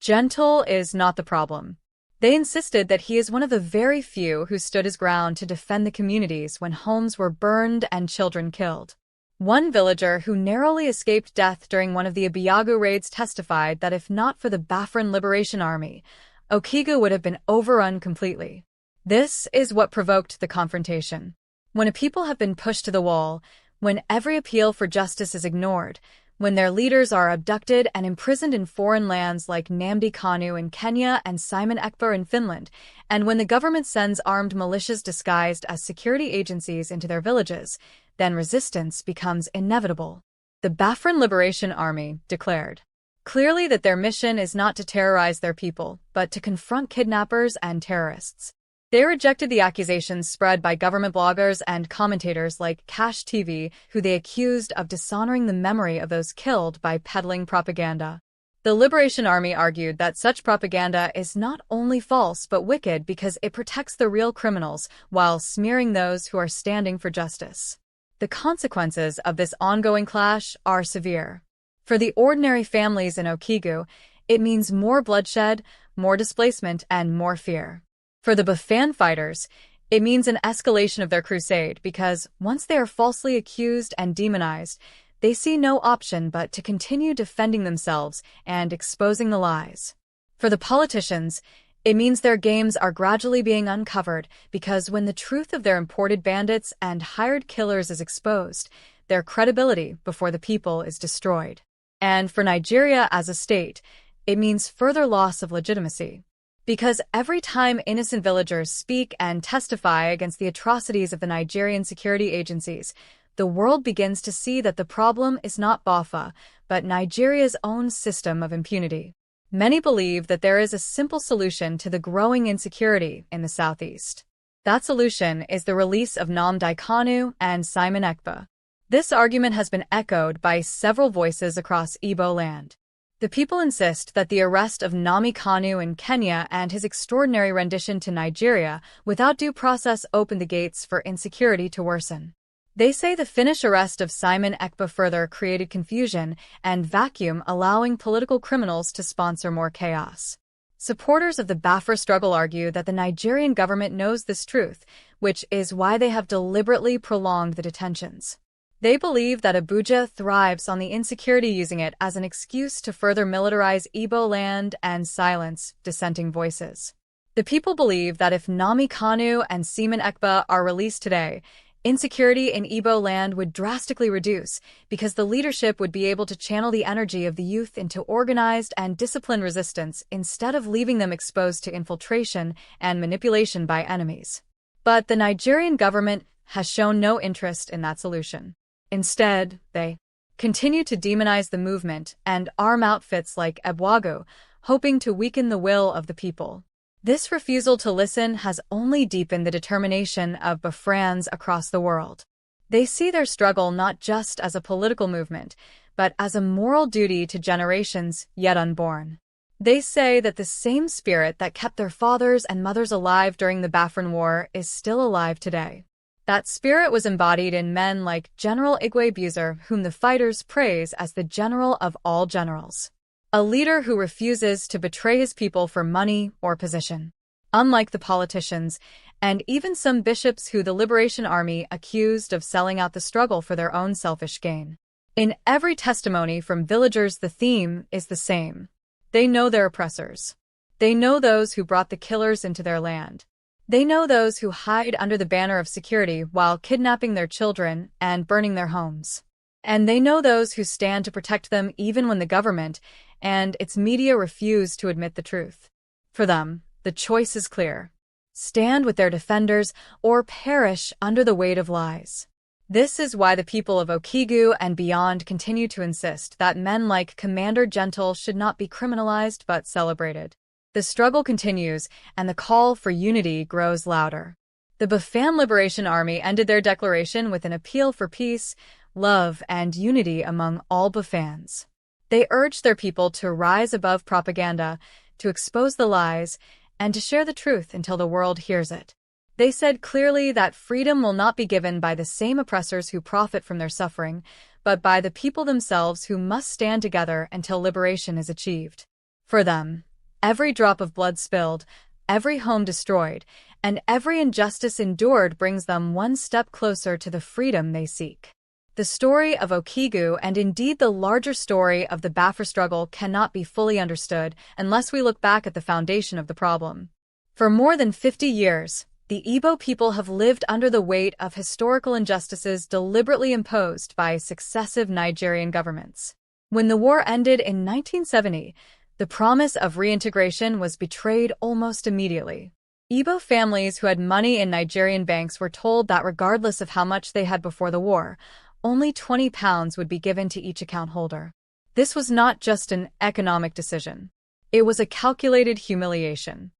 Gentle is not the problem. They insisted that he is one of the very few who stood his ground to defend the communities when homes were burned and children killed. One villager who narrowly escaped death during one of the Abiyagu raids testified that if not for the BIAFRA Liberation Army, Okigú would have been overrun completely. This is what provoked the confrontation. When a people have been pushed to the wall, when every appeal for justice is ignored, when their leaders are abducted and imprisoned in foreign lands like Namdi Kanu in Kenya and Simon Ekpa in Finland, and when the government sends armed militias disguised as security agencies into their villages, then resistance becomes inevitable. The BIAFRA Liberation Army declared clearly that their mission is not to terrorize their people, but to confront kidnappers and terrorists. They rejected the accusations spread by government bloggers and commentators like Cash TV, who they accused of dishonoring the memory of those killed by peddling propaganda. The Liberation Army argued that such propaganda is not only false but wicked because it protects the real criminals while smearing those who are standing for justice. The consequences of this ongoing clash are severe. For the ordinary families in Okigú, it means more bloodshed, more displacement, and more fear. For the Bafan fighters, it means an escalation of their crusade because once they are falsely accused and demonized, they see no option but to continue defending themselves and exposing the lies. For the politicians, it means their games are gradually being uncovered because when the truth of their imported bandits and hired killers is exposed, their credibility before the people is destroyed. And for Nigeria as a state, it means further loss of legitimacy. Because every time innocent villagers speak and testify against the atrocities of the Nigerian security agencies, the world begins to see that the problem is not BIAFRA, but Nigeria's own system of impunity. Many believe that there is a simple solution to the growing insecurity in the southeast. That solution is the release of Namdi Kanu and Simon Ekpa. This argument has been echoed by several voices across Igbo land. The people insist that the arrest of Namdi Kanu in Kenya and his extraordinary rendition to Nigeria without due process opened the gates for insecurity to worsen. They say the Finnish arrest of Simon Ekpa further created confusion and vacuum, allowing political criminals to sponsor more chaos. Supporters of the BIAFRA struggle argue that the Nigerian government knows this truth, which is why they have deliberately prolonged the detentions. They believe that Abuja thrives on the insecurity, using it as an excuse to further militarize Igbo land and silence dissenting voices. The people believe that if Namdi Kanu and Simon Ekpa are released today, insecurity in Igbo land would drastically reduce because the leadership would be able to channel the energy of the youth into organized and disciplined resistance instead of leaving them exposed to infiltration and manipulation by enemies. But the Nigerian government has shown no interest in that solution. Instead, they continue to demonize the movement and arm outfits like Ebwagu, hoping to weaken the will of the people. This refusal to listen has only deepened the determination of Biafrans across the world. They see their struggle not just as a political movement, but as a moral duty to generations yet unborn. They say that the same spirit that kept their fathers and mothers alive during the Biafran War is still alive today. That spirit was embodied in men like General Igwe Buzer, whom the fighters praise as the general of all generals. A leader who refuses to betray his people for money or position. Unlike the politicians, and even some bishops who the Liberation Army accused of selling out the struggle for their own selfish gain. In every testimony from villagers, the theme is the same. They know their oppressors. They know those who brought the killers into their land. They know those who hide under the banner of security while kidnapping their children and burning their homes. And they know those who stand to protect them even when the government and its media refuse to admit the truth. For them, the choice is clear. Stand with their defenders or perish under the weight of lies. This is why the people of Okigú and beyond continue to insist that men like Commander Gentle should not be criminalized but celebrated. The struggle continues, and the call for unity grows louder. The Bafan Liberation Army ended their declaration with an appeal for peace, love, and unity among all Bafans. They urged their people to rise above propaganda, to expose the lies, and to share the truth until the world hears it. They said clearly that freedom will not be given by the same oppressors who profit from their suffering, but by the people themselves who must stand together until liberation is achieved. For them, Every drop of blood spilled, every home destroyed, and every injustice endured brings them one step closer to the freedom they seek. The story of Okigu, and indeed the larger story of the BIAFRA struggle, cannot be fully understood unless we look back at the foundation of the problem. For more than 50 years, the Igbo people have lived under the weight of historical injustices deliberately imposed by successive Nigerian governments. When the war ended in 1970, the promise of reintegration was betrayed almost immediately. Igbo families who had money in Nigerian banks were told that regardless of how much they had before the war, only £20 would be given to each account holder. This was not just an economic decision. It was a calculated humiliation.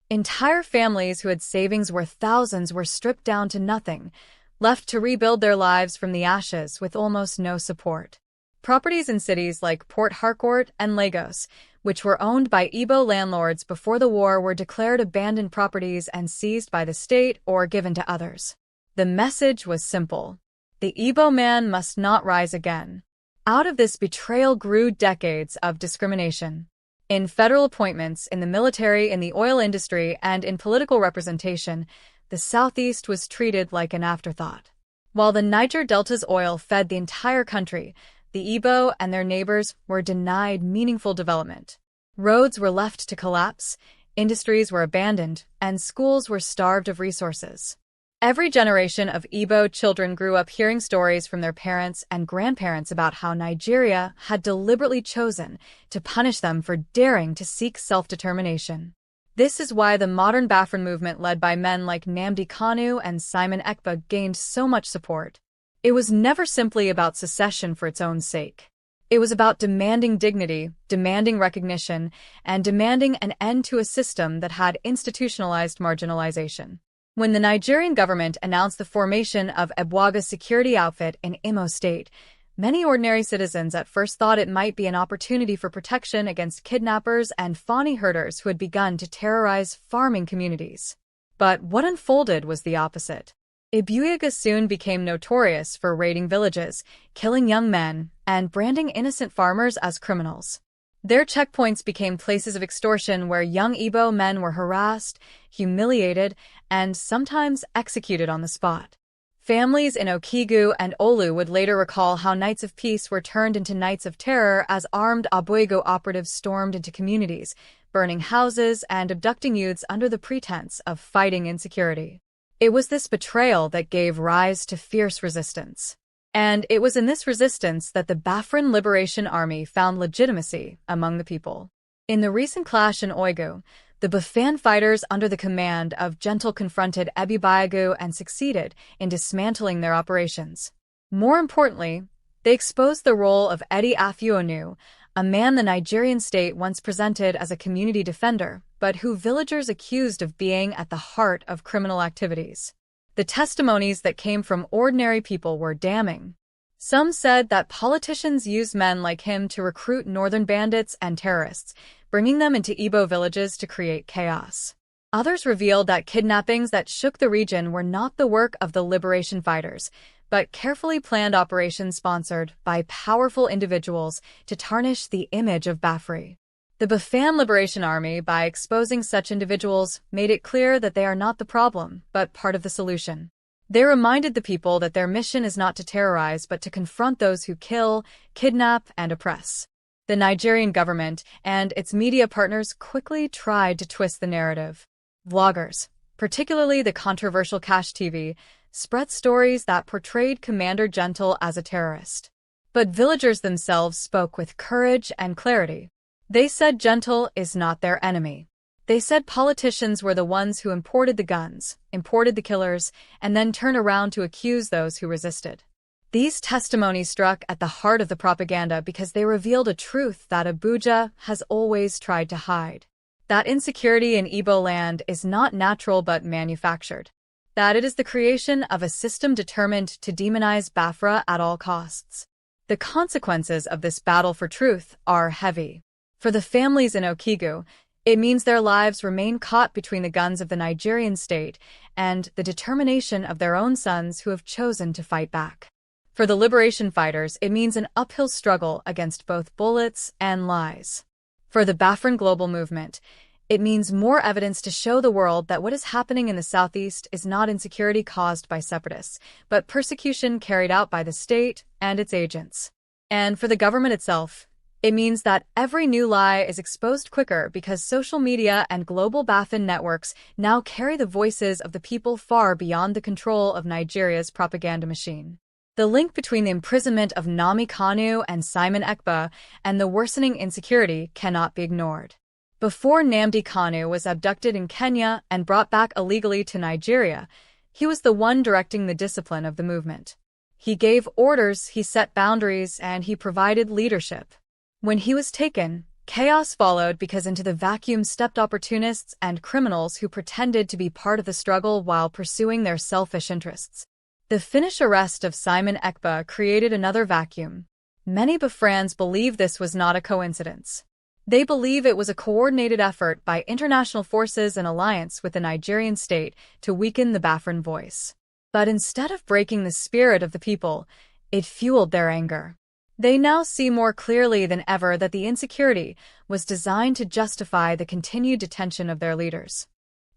Entire families who had savings worth thousands were stripped down to nothing, left to rebuild their lives from the ashes with almost no support. Properties in cities like Port Harcourt and Lagos, which were owned by Igbo landlords before the war, were declared abandoned properties and seized by the state or given to others. The message was simple. The Igbo man must not rise again. Out of this betrayal grew decades of discrimination. In federal appointments, in the military, in the oil industry, and in political representation, the Southeast was treated like an afterthought. While the Niger Delta's oil fed the entire country, the Igbo and their neighbors were denied meaningful development. Roads were left to collapse, industries were abandoned, and schools were starved of resources. Every generation of Igbo children grew up hearing stories from their parents and grandparents about how Nigeria had deliberately chosen to punish them for daring to seek self-determination. This is why the modern BIAFRA movement, led by men like Nnamdi Kanu and Simon Ekpa, gained so much support. It was never simply about secession for its own sake. It was about demanding dignity, demanding recognition, and demanding an end to a system that had institutionalized marginalization. When the Nigerian government announced the formation of Ebwaga's security outfit in Imo State, many ordinary citizens at first thought it might be an opportunity for protection against kidnappers and Fulani herders who had begun to terrorize farming communities. But what unfolded was the opposite. Ebwega soon became notorious for raiding villages, killing young men, and branding innocent farmers as criminals. Their checkpoints became places of extortion where young Igbo men were harassed, humiliated, and sometimes executed on the spot. Families in Okigu and Olu would later recall how nights of peace were turned into nights of terror as armed Abwego operatives stormed into communities, burning houses and abducting youths under the pretense of fighting insecurity. It was this betrayal that gave rise to fierce resistance. And it was in this resistance that the Biafran Liberation Army found legitimacy among the people. In the recent clash in Oigu, the Bafan fighters under the command of Gentle confronted Ebibayagu and succeeded in dismantling their operations. More importantly, they exposed the role of Eddie Afuonu, a man the Nigerian state once presented as a community defender, but who villagers accused of being at the heart of criminal activities. The testimonies that came from ordinary people were damning. Some said that politicians used men like him to recruit northern bandits and terrorists, bringing them into Igbo villages to create chaos. Others revealed that kidnappings that shook the region were not the work of the liberation fighters, but carefully planned operations sponsored by powerful individuals to tarnish the image of BIAFRA. The Bafan Liberation Army, by exposing such individuals, made it clear that they are not the problem, but part of the solution. They reminded the people that their mission is not to terrorize, but to confront those who kill, kidnap, and oppress. The Nigerian government and its media partners quickly tried to twist the narrative. Vloggers, particularly the controversial Cash TV, spread stories that portrayed Commander Gentle as a terrorist. But villagers themselves spoke with courage and clarity. They said Gentle is not their enemy. They said politicians were the ones who imported the guns, imported the killers, and then turned around to accuse those who resisted. These testimonies struck at the heart of the propaganda because they revealed a truth that Abuja has always tried to hide. That insecurity in Igbo land is not natural but manufactured. That it is the creation of a system determined to demonize BIAFRA at all costs. The consequences of this battle for truth are heavy. For the families in Okigu, it means their lives remain caught between the guns of the Nigerian state and the determination of their own sons who have chosen to fight back. For the liberation fighters, it means an uphill struggle against both bullets and lies. For the BIAFRAN global movement, It means more evidence to show the world that what is happening in the southeast is not insecurity caused by separatists, but persecution carried out by the state and its agents. And for the government itself, it means that every new lie is exposed quicker because social media and global BIAFRA networks now carry the voices of the people far beyond the control of Nigeria's propaganda machine. The link between the imprisonment of Nnamdi Kanu and Simon Ekpa and the worsening insecurity cannot be ignored. Before Nnamdi Kanu was abducted in Kenya and brought back illegally to Nigeria, he was the one directing the discipline of the movement. He gave orders, he set boundaries, and he provided leadership. When he was taken, chaos followed because into the vacuum stepped opportunists and criminals who pretended to be part of the struggle while pursuing their selfish interests. The Finnish arrest of Simon Ekpa created another vacuum. Many BIAFRANs believe this was not a coincidence. They believe it was a coordinated effort by international forces in alliance with the Nigerian state to weaken the BIAFRAN voice. But instead of breaking the spirit of the people, it fueled their anger. They now see more clearly than ever that the insecurity was designed to justify the continued detention of their leaders.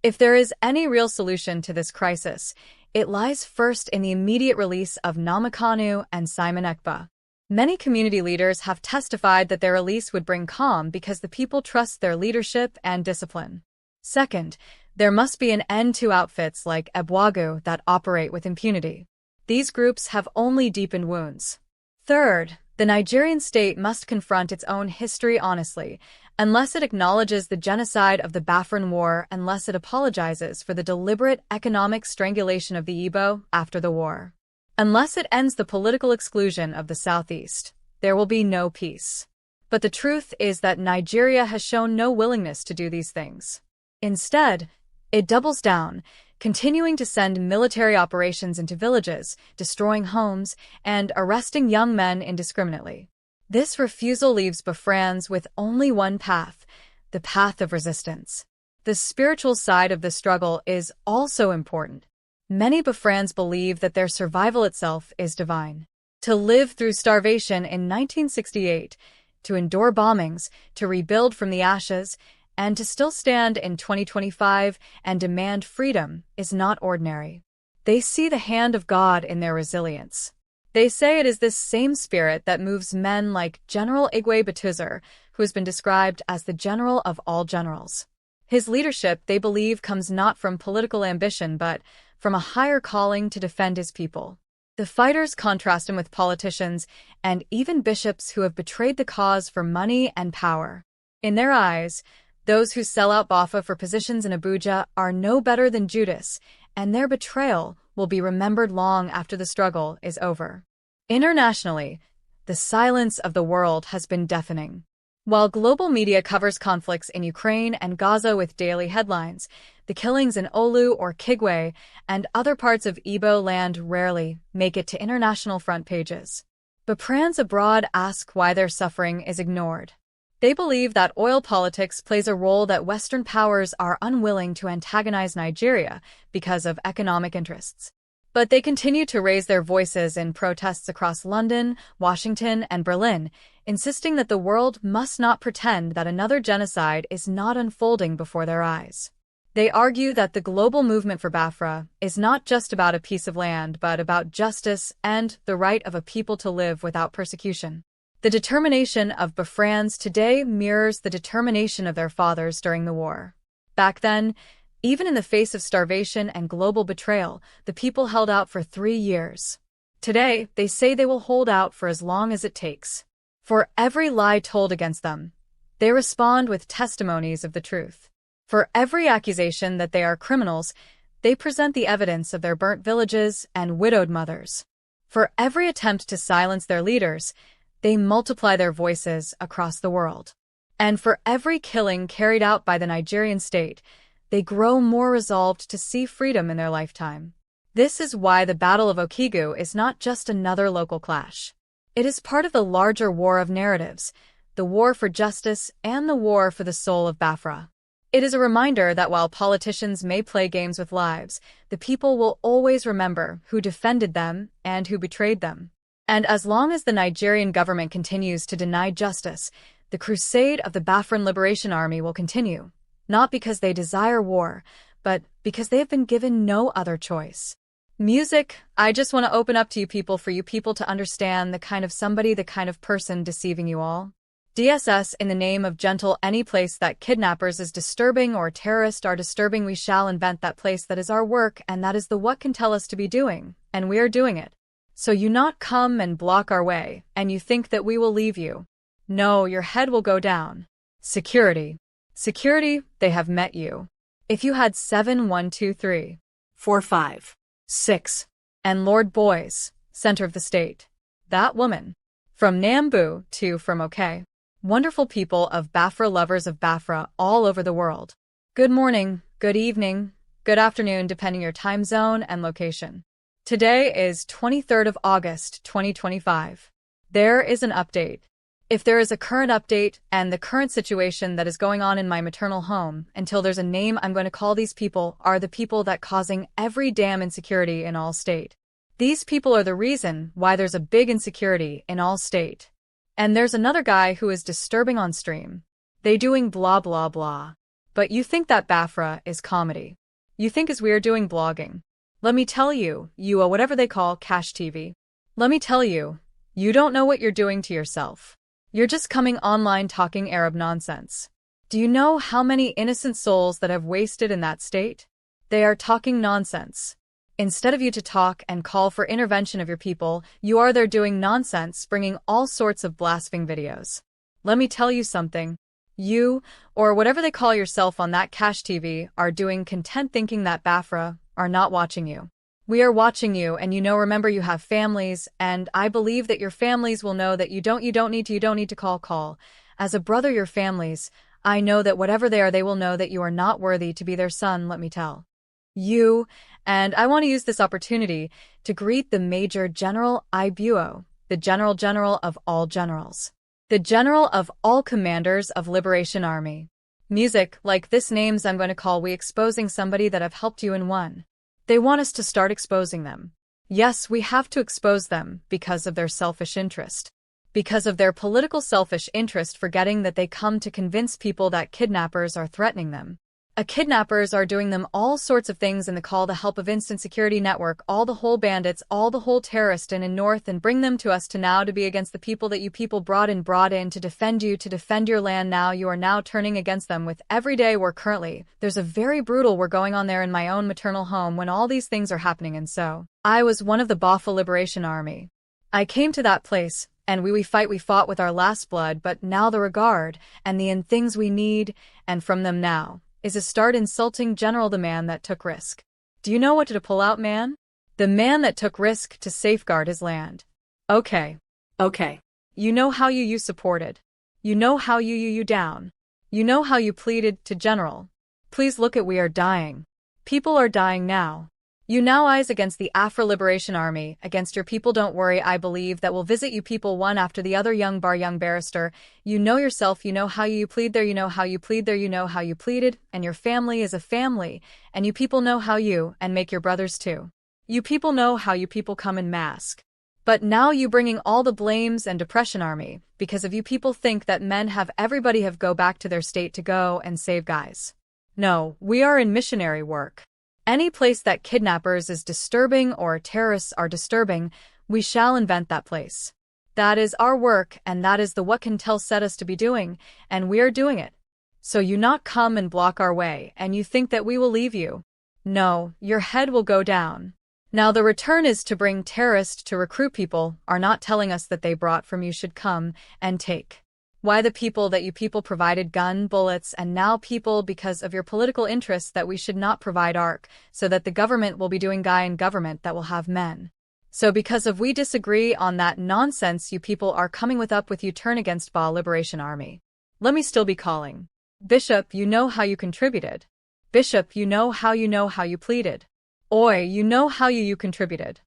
If there is any real solution to this crisis, it lies first in the immediate release of Nnamdi Kanu and Simon Ekpa. Many community leaders have testified that their release would bring calm because the people trust their leadership and discipline. Second, there must be an end to outfits like Ebwagu that operate with impunity. These groups have only deepened wounds. Third, the Nigerian state must confront its own history honestly, unless it acknowledges the genocide of the BIAFRAN War, unless it apologizes for the deliberate economic strangulation of the Igbo after the war. Unless it ends the political exclusion of the Southeast, there will be no peace. But the truth is that Nigeria has shown no willingness to do these things. Instead, it doubles down, continuing to send military operations into villages, destroying homes, and arresting young men indiscriminately. This refusal leaves BIAFRANs with only one path, the path of resistance. The spiritual side of the struggle is also important. Many BIAFRANs believe that their survival itself is divine. To live through starvation in 1968, to endure bombings, to rebuild from the ashes, and to still stand in 2025 and demand freedom is not ordinary. They see the hand of God in their resilience. They say it is this same spirit that moves men like General Igwe Batuzer, who has been described as the general of all generals. His leadership, they believe, comes not from political ambition but from a higher calling to defend his people. The fighters contrast him with politicians and even bishops who have betrayed the cause for money and power. In their eyes, those who sell out BIAFRA for positions in Abuja are no better than Judas, and their betrayal will be remembered long after the struggle is over. Internationally, the silence of the world has been deafening. While global media covers conflicts in Ukraine and Gaza with daily headlines, the killings in Olu or Kigwe and other parts of Igbo land rarely make it to international front pages. BIAFRANs abroad ask why their suffering is ignored. They believe that oil politics plays a role, that Western powers are unwilling to antagonize Nigeria because of economic interests. But they continue to raise their voices in protests across London, Washington, and Berlin, insisting that the world must not pretend that another genocide is not unfolding before their eyes. They argue that the global movement for BIAFRA is not just about a piece of land, but about justice and the right of a people to live without persecution. The determination of BIAFRANs today mirrors the determination of their fathers during the war. Back then, even in the face of starvation and global betrayal, the people held out for 3 years. Today, they say they will hold out for as long as it takes. For every lie told against them, they respond with testimonies of the truth. For every accusation that they are criminals, they present the evidence of their burnt villages and widowed mothers. For every attempt to silence their leaders, they multiply their voices across the world. And for every killing carried out by the Nigerian state, they grow more resolved to see freedom in their lifetime. This is why the Battle of Okigwe is not just another local clash. It is part of the larger war of narratives, the war for justice and the war for the soul of BIAFRA. It is a reminder that while politicians may play games with lives, the people will always remember who defended them and who betrayed them. And as long as the Nigerian government continues to deny justice, the crusade of the BIAFRAN Liberation Army will continue, not because they desire war, but because they have been given no other choice. Music, I just want to open up to you people for you people to understand the kind of somebody, the kind of person deceiving you all. DSS in the name of gentle, any place that kidnappers is disturbing or terrorists are disturbing, we shall invent that place. That is our work, and that is the what can tell us to be doing, and we are doing it. So you not come and block our way, and you think that we will leave you. No, your head will go down. Security. Security, they have met you. If you had 7, 1, 2, 3, 4, 5, 6, and Lord Boys, center of the state. That woman. From Nambu to from OK. Wonderful people of BIAFRA, lovers of BIAFRA all over the world. Good morning, good evening, good afternoon, depending your time zone and location. Today is 23rd of August, 2025. There is an update. If there is a current update and the current situation that is going on in my maternal home, until there's a name, I'm going to call these people are the people that causing every damn insecurity in all state. These people are the reason why there's a big insecurity in all state. And there's another guy who is disturbing on stream. They doing blah blah blah. But you think that BIAFRA is comedy. You think is we're doing blogging. Let me tell you, you are whatever they call cash TV. Let me tell you, you don't know what you're doing to yourself. You're just coming online talking Arab nonsense. Do you know how many innocent souls that have wasted in that state? They are talking nonsense. Instead of you to talk and call for intervention of your people, you are there doing nonsense, bringing all sorts of blaspheming videos. Let me tell you something. You, or whatever they call yourself on that cash TV, are doing content thinking that BIAFRA are not watching you. We are watching you, and remember you have families, and I believe that your families will know that you don't need to call. As a brother, your families, I know that whatever they are, they will know that you are not worthy to be their son, let me tell you. And I want to use this opportunity to greet the Major General Ibuo, the General of all generals, the General of all commanders of Liberation Army. Music, like this names I'm going to call we exposing somebody that have helped you in one. They want us to start exposing them. Yes, we have to expose them because of their selfish interest. Because of their political selfish interest, forgetting that they come to convince people that kidnappers are threatening them. Kidnappers are doing them all sorts of things in the call the help of instant security network, all the whole bandits, all the whole terrorists in north, and bring them to us to now to be against the people that you people brought in to defend you, to defend your land. Now you are now turning against them with everyday war. Currently, there's a very brutal war going on there in my own maternal home when all these things are happening, and so I was one of the BIAFRA Liberation Army. I came to that place, and we fought with our last blood, but now the regard and the end things we need, and from them now is a start insulting General the man that took risk. Do you know what to pull out, man? The man that took risk to safeguard his land. Okay. You know how you supported. You know how you down. You know how you pleaded to General. Please look at we are dying. People are dying now. You now eyes against the Afra Liberation Army, against your people. Don't worry, I believe that will visit you people one after the other. Young barrister, you know yourself, you know how you plead there, you know how you plead there, you know how you pleaded, and your family is a family, and you people know how you, and make your brothers too. You people know how you people come in mask. But now you bringing all the blames and depression army, because of you people think that men have everybody have go back to their state to go and save guys. No, we are in missionary work. Any place that kidnappers is disturbing or terrorists are disturbing, we shall invent that place. That is our work, and that is the what can tell set us to be doing, and we are doing it. So you not come and block our way, and you think that we will leave you. No, your head will go down. Now the return is to bring terrorists to recruit people, are not telling us that they brought from you should come and take. Why the people that you people provided gun, bullets, and now people because of your political interests that we should not provide ARC, so that the government will be doing guy in government that will have men. So because of we disagree on that nonsense you people are coming with up with you turn against BIAFRA Liberation Army. Let me still be calling. Bishop, you know how you contributed. Bishop, you know how you pleaded. Oi, you know how you contributed.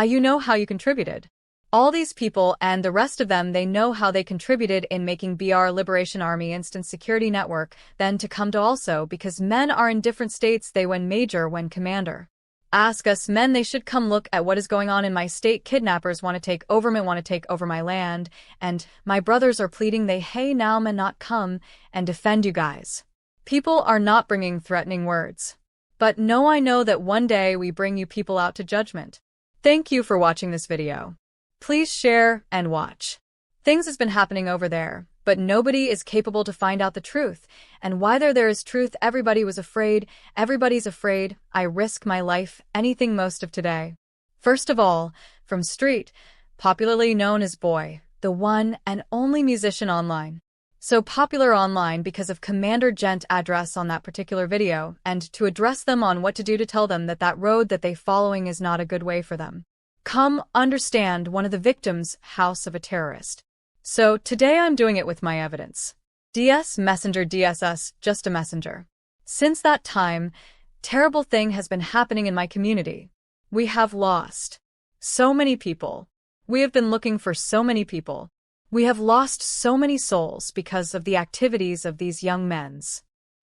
You know how you contributed. All these people and the rest of them, they know how they contributed in making BIAFRA Liberation Army Instant Security Network, then to come to also because men are in different states, they when major when commander. Ask us men, they should come look at what is going on in my state. Kidnappers want to take over my land, and my brothers are pleading they hey now men not come and defend you guys. People are not bringing threatening words. But I know that one day we bring you people out to judgment. Thank you for watching this video. Please share and watch. Things has been happening over there, but nobody is capable to find out the truth. And why there is truth, everybody was afraid. Everybody's afraid. I risk my life, anything most of today. First of all, from Street, popularly known as Boy, the one and only musician online. So popular online because of Commander Gent address on that particular video, and to address them on what to do to tell them that that road that they following is not a good way for them. Come understand one of the victims' house of a terrorist. So today I'm doing it with my evidence. DS Messenger DSS, just a messenger. Since that time, terrible thing has been happening in my community. We have lost so many people. We have been looking for so many people. We have lost so many souls because of the activities of these young men.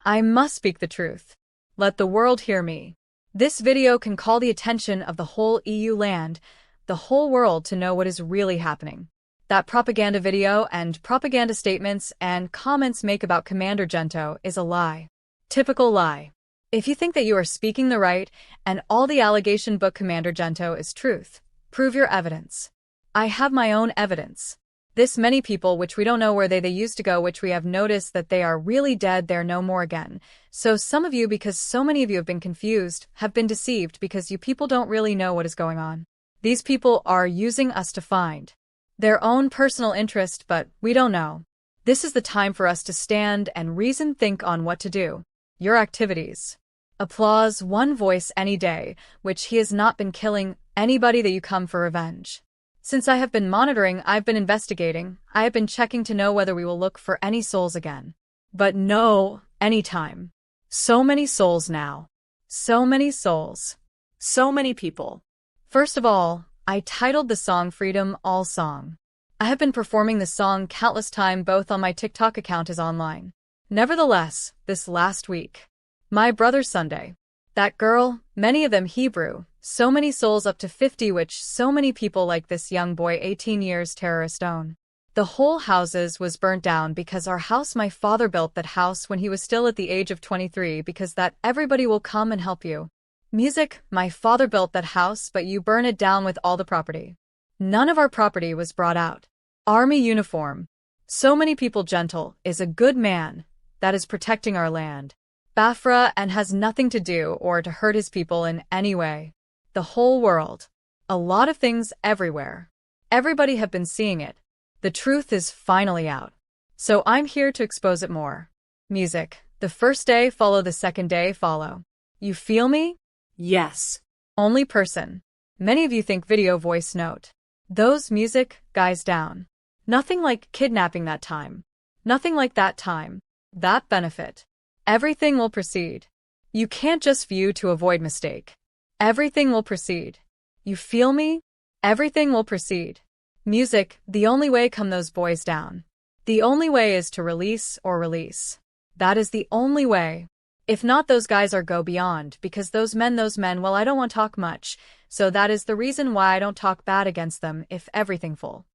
I must speak the truth. Let the world hear me. This video can call the attention of the whole EU land, the whole world to know what is really happening. That propaganda video and propaganda statements and comments make about Commander Gento is a lie. Typical lie. If you think that you are speaking the right and all the allegation book Commander Gento is truth, prove your evidence. I have my own evidence. This many people which we don't know where they used to go, which we have noticed that they are really dead, they're no more again. So some of you, because so many of you have been confused, have been deceived because you people don't really know what is going on. These people are using us to find their own personal interest, but we don't know. This is the time for us to stand and reason, think on what to do. Your activities. Applause one voice any day, which he has not been killing anybody that you come for revenge. Since I have been monitoring, I've been investigating, I have been checking to know whether we will look for any souls again. But no, anytime. So many souls now. So many souls. So many people. First of all, I titled the song Freedom All Song. I have been performing the song countless times both on my TikTok account as online. Nevertheless, this last week, my brother's Sunday, that girl, many of them Hebrew, so many souls up to 50 which so many people like this young boy 18 years terrorist own. The whole houses was burnt down because our house, my father built that house when he was still at the age of 23 because that everybody will come and help you. Music, my father built that house but you burn it down with all the property. None of our property was brought out. Army uniform. So many people gentle is a good man that is protecting our land. BIAFRA and has nothing to do or to hurt his people in any way. The whole world. A lot of things everywhere. Everybody have been seeing it. The truth is finally out. So I'm here to expose it more. Music. The first day follow, the second day follow. You feel me? Yes. Only person. Many of you think video voice note. Those music, guys down. Nothing like kidnapping that time. Nothing like that time. That benefit. Everything will proceed. You can't just view to avoid mistake. Everything will proceed. You feel me? Everything will proceed. Music, the only way come those boys down. The only way is to release or release. That is the only way. If not, those guys are go beyond, because those men, well, I don't want to talk much, so that is the reason why I don't talk bad against them if everything full.